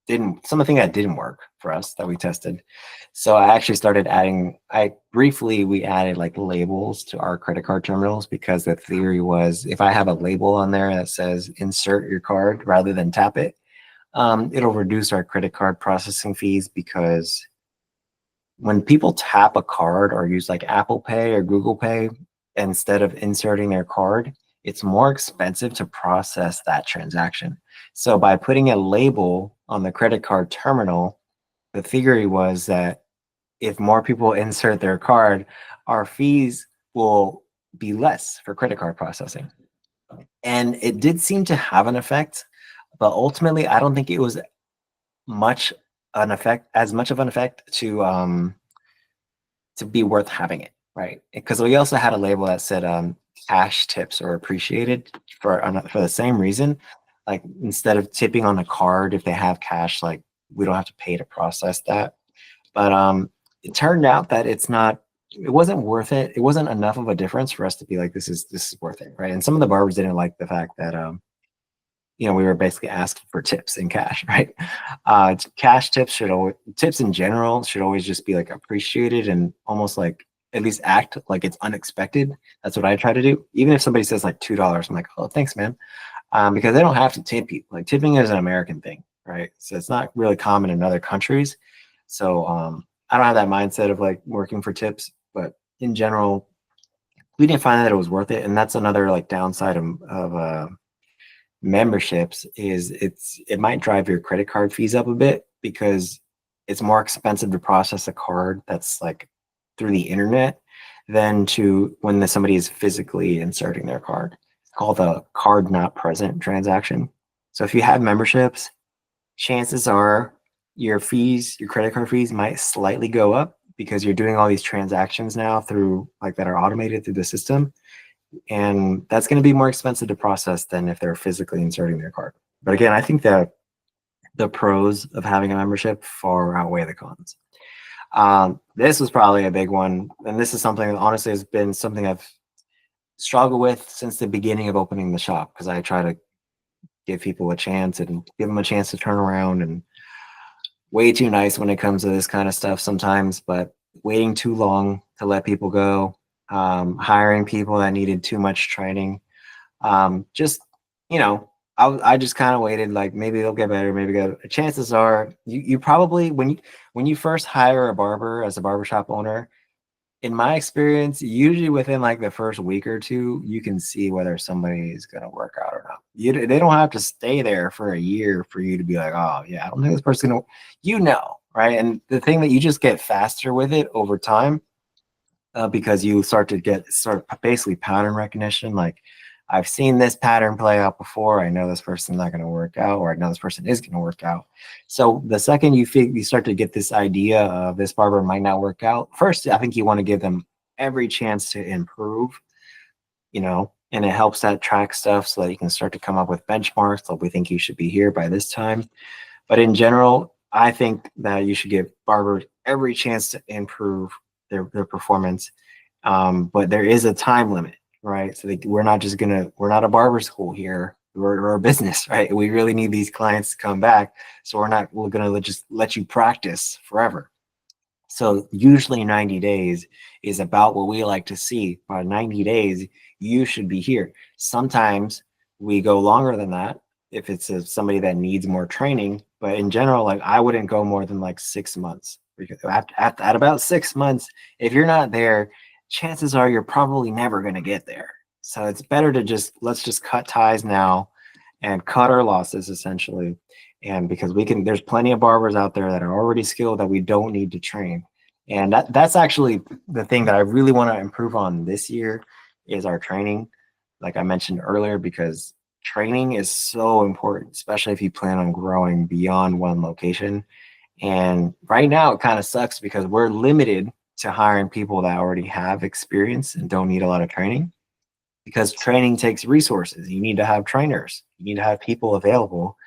some of the things that didn't work for us that we tested. So I actually started we added like labels to our credit card terminals, because the theory was, if I have a label on there that says insert your card rather than tap it, It'll reduce our credit card processing fees because when people tap a card or use like Apple Pay or Google Pay, instead of inserting their card, it's more expensive to process that transaction. So by putting a label on the credit card terminal, the theory was that if more people insert their card, our fees will be less for credit card processing. And it did seem to have an effect, but ultimately, I don't think it was much as much of an effect to be worth having it, right? Because we also had a label that said cash tips are appreciated for the same reason. Like instead of tipping on a card, if they have cash, like we don't have to pay to process that. But it turned out that it wasn't worth it. It wasn't enough of a difference for us to be like, this is worth it, right? And some of the barbers didn't like the fact that we were basically asking for tips in cash, right? Cash tips in general should always just be like appreciated and almost like at least act like it's unexpected. That's what I try to do. Even if somebody says like $2, I'm like, oh, thanks, man. Because they don't have to tip you. Like tipping is an American thing, right? So it's not really common in other countries. So I don't have that mindset of like working for tips, but in general, we didn't find that it was worth it. And that's another like downside of memberships is it might drive your credit card fees up a bit because it's more expensive to process a card that's like through the internet than to when somebody is physically inserting their card. It's called a card not present transaction. So if you have memberships, chances are your credit card fees might slightly go up because you're doing all these transactions now through like that are automated through the system. And that's going to be more expensive to process than if they're physically inserting their card. But again, I think that the pros of having a membership far outweigh the cons. This was probably a big one. And this is something that honestly has been something I've struggled with since the beginning of opening the shop because I try to give people a chance and give them a chance to turn around, and way too nice when it comes to this kind of stuff sometimes, but waiting too long to let people go, hiring people that needed too much training. Just, I just kind of waited, like maybe they'll get better, maybe go. Chances are you probably, when you first hire a barber as a barbershop owner, in my experience, usually within like the first week or two, you can see whether somebody is going to work out or not. They don't have to stay there for a year for you to be like, oh yeah, I don't think this person's going to, right? And the thing that you just get faster with it over time, because you start to get sort of basically pattern recognition. Like I've seen this pattern play out before. I know this person's not going to work out, or I know this person is going to work out. So the second you start to get this idea of this barber might not work out, first, I think you want to give them every chance to improve, and it helps that track stuff so that you can start to come up with benchmarks. Like we think you should be here by this time. But in general, I think that you should give barbers every chance to improve their performance. But there is a time limit, right? So we're not a barber school here. We're a business, right? We really need these clients to come back. So we're going to just let you practice forever. So usually 90 days is about what we like to see. By 90 days, you should be here. Sometimes we go longer than that if it's somebody that needs more training. But in general, like I wouldn't go more than like 6 months. Because at about 6 months, if you're not there, chances are you're probably never going to get there. So it's better to let's just cut ties now and cut our losses essentially. And because there's plenty of barbers out there that are already skilled that we don't need to train. And that's actually the thing that I really want to improve on this year is our training, like I mentioned earlier, because training is so important, especially if you plan on growing beyond one location. And right now it kind of sucks because we're limited to hiring people that already have experience and don't need a lot of training, because training takes resources. You need to have trainers. You need to have people available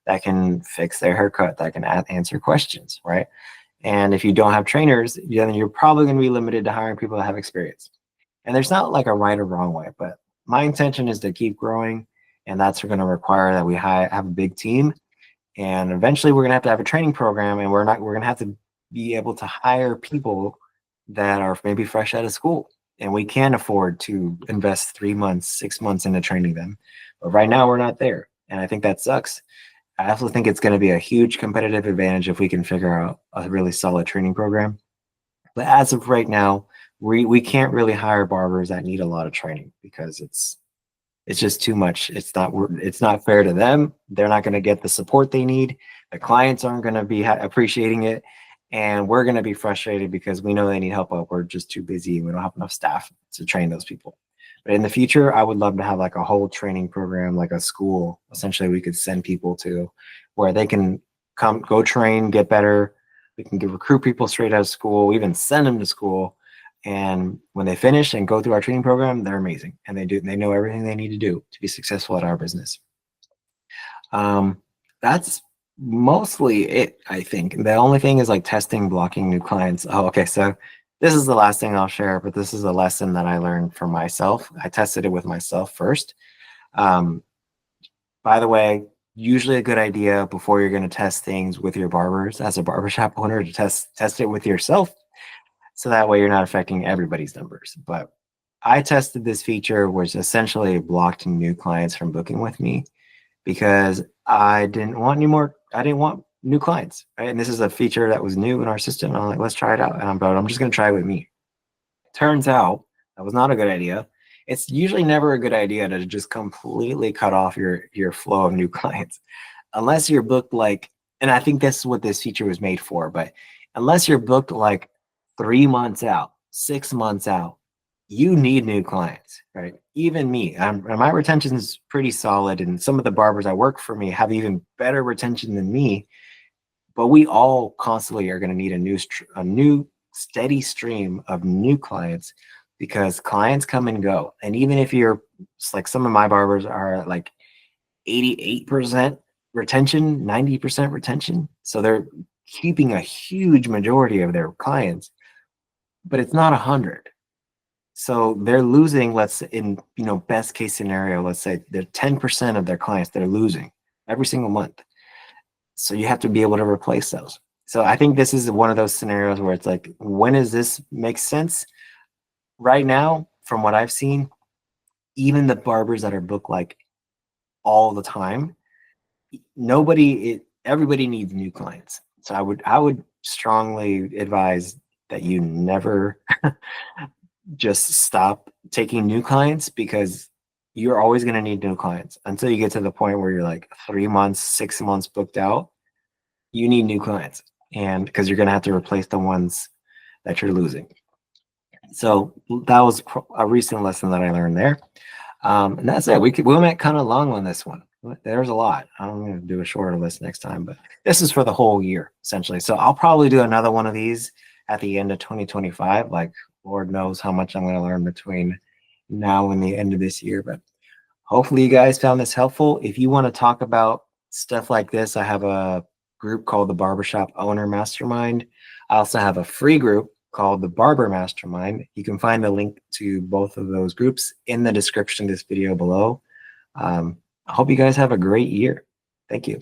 that can fix their haircut, that can answer questions, right? And if you don't have trainers, then you're probably going to be limited to hiring people that have experience. And there's not like a right or wrong way, but my intention is to keep growing, and that's going to require that we have a big team. And eventually we're going to have a training program, and we're going to have to be able to hire people that are maybe fresh out of school. And we can afford to invest 3 months, 6 months into training them. But right now we're not there. And I think that sucks. I also think it's going to be a huge competitive advantage if we can figure out a really solid training program. But as of right now, we can't really hire barbers that need a lot of training because it's just too much. It's not fair to them. They're not going to get the support they need. The clients aren't going to be appreciating it, and we're going to be frustrated because we know they need help, but we're just too busy and we don't have enough staff to train those people. But in the future, I would love to have like a whole training program, like a school. Essentially, we could send people to where they can come, go train, get better. We can recruit people straight out of school, even send them to school. And when they finish and go through our training program, they're amazing. And they know everything they need to do to be successful at our business. That's mostly it, I think. The only thing is like testing, blocking new clients. Oh, okay. So this is the last thing I'll share, but this is a lesson that I learned for myself. I tested it with myself first. By the way, usually a good idea before you're going to test things with your barbers as a barbershop owner to test it with yourself. So that way you're not affecting everybody's numbers. But I tested this feature, which essentially blocked new clients from booking with me because I didn't want new clients. Right? And this is a feature that was new in our system. I'm like, let's try it out. And I'm just going to try it with me. Turns out that was not a good idea. It's usually never a good idea to just completely cut off your flow of new clients unless you're booked like, and I think that's what this feature was made for, but unless you're booked like 3 months out, 6 months out, you need new clients, right? Even me, my retention is pretty solid, and some of the barbers that work for me have even better retention than me. But we all constantly are going to need a new steady stream of new clients because clients come and go. And even if you're like some of my barbers are like 88% retention, 90% retention, so they're keeping a huge majority of their clients, but it's not 100. So they're losing, let's in best case scenario, let's say they're 10% of their clients they're losing every single month. So you have to be able to replace those. So I think this is one of those scenarios where it's like, when does this make sense? Right now, from what I've seen, even the barbers that are booked like all the time, everybody needs new clients. So I would strongly advise that you never just stop taking new clients because you're always going to need new clients until you get to the point where you're like 3 months, 6 months booked out. You need new clients, and because you're going to have to replace the ones that you're losing. So that was a recent lesson that I learned there. And that's it. We went kind of long on this one. There's a lot. I'm going to do a shorter list next time, but this is for the whole year essentially. So I'll probably do another one of these at the end of 2025. Like, Lord knows how much I'm going to learn between now and the end of this year. But hopefully you guys found this helpful. If you want to talk about stuff like this, I have a group called the Barbershop Owner Mastermind. I also have a free group called the Barber Mastermind. You can find the link to both of those groups in the description of this video below. I hope you guys have a great year. Thank you.